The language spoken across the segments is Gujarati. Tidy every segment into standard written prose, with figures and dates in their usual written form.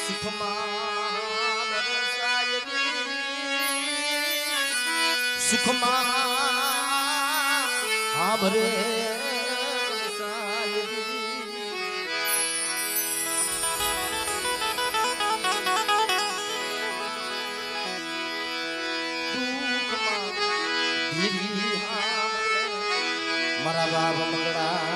સુખમાં સુખમાં હા ભરે મારા બાપ મંગળા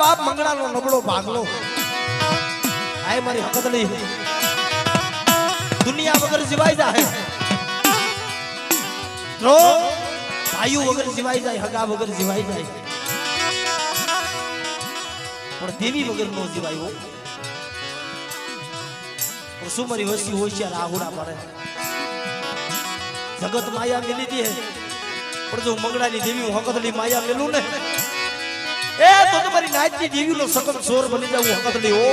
બાપ મંગળાનો નબળો ભાગલો આય મારી હકતલી દુનિયા વગર જીવાઈ જાય તો ભાઈઓ વગર જીવાઈ જાય હગા વગર જીવાઈ જાય પણ દેવી વગર નો જીવાયો પણ શું મારી વસી હોશિયાર આહુડા પડે જગત માયા મેલી દી હે પણ જો મંગળાની દેવી હું હકતલી માયા મેલું ને એ તો તમારી નાચની દેવીનો સકત સોર બની જાવ હકતલી હો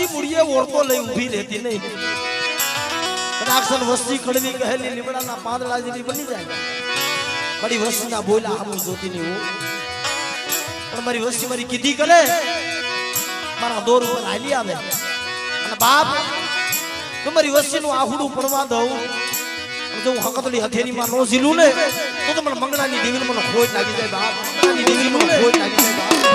મુડીએ ઓળતો લઈ ઊભી રહેતી નહીં રાક્ષસ વસ્તી કડવી કહેલી લીમડાના પાંદડા જેવી બની જાય મારી વસ્તીના બોલા આમ જોતી નહીં હું પણ મારી વસ્તી મારી કીધી કરે મારા દોર ઉપર હાલી આવે અને બાપ તમારી વસ્તીનું આહુડું પડવા દઉં જો હું હકતલી હથેરીમાં નો ઝીલું ને તો મને મંગળાની દેવીને મને ખોટ લાગી જાય બાપ મંગળાની દેવીને મને ખોટ લાગી જાય બાપ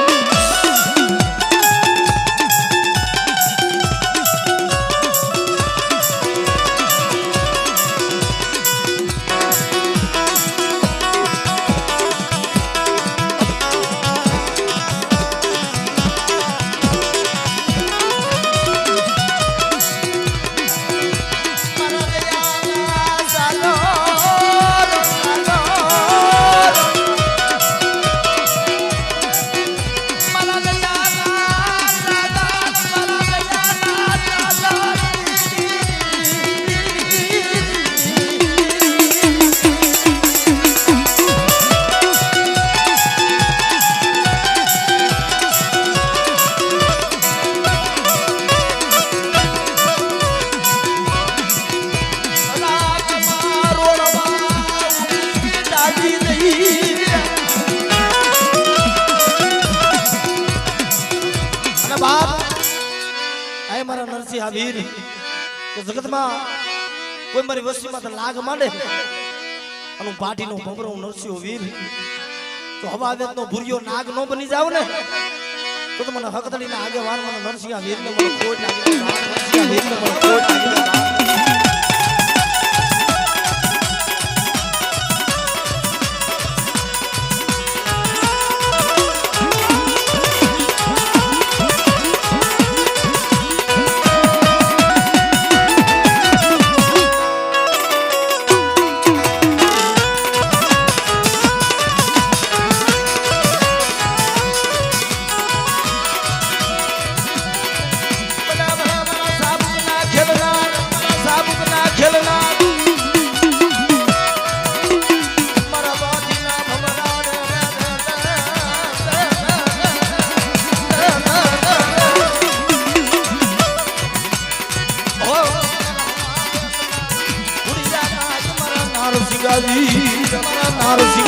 વીર જગતમાં કોઈ મારી વસ્તીમાં તો લાગ માંડે અને પાટીનો ભમરો નરસિંહ વીર તો હવાવેતનો ભૂરિયો નાગ નો બની જાવ ને તો મને હકતડીના આગેવાન મને નરસિંહ વીરને મને ખોટ લાગી નરસિંહ વીરને મને ખોટ લાગી ખેલનાર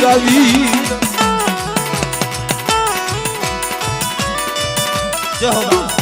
મારા વીર જય હો બા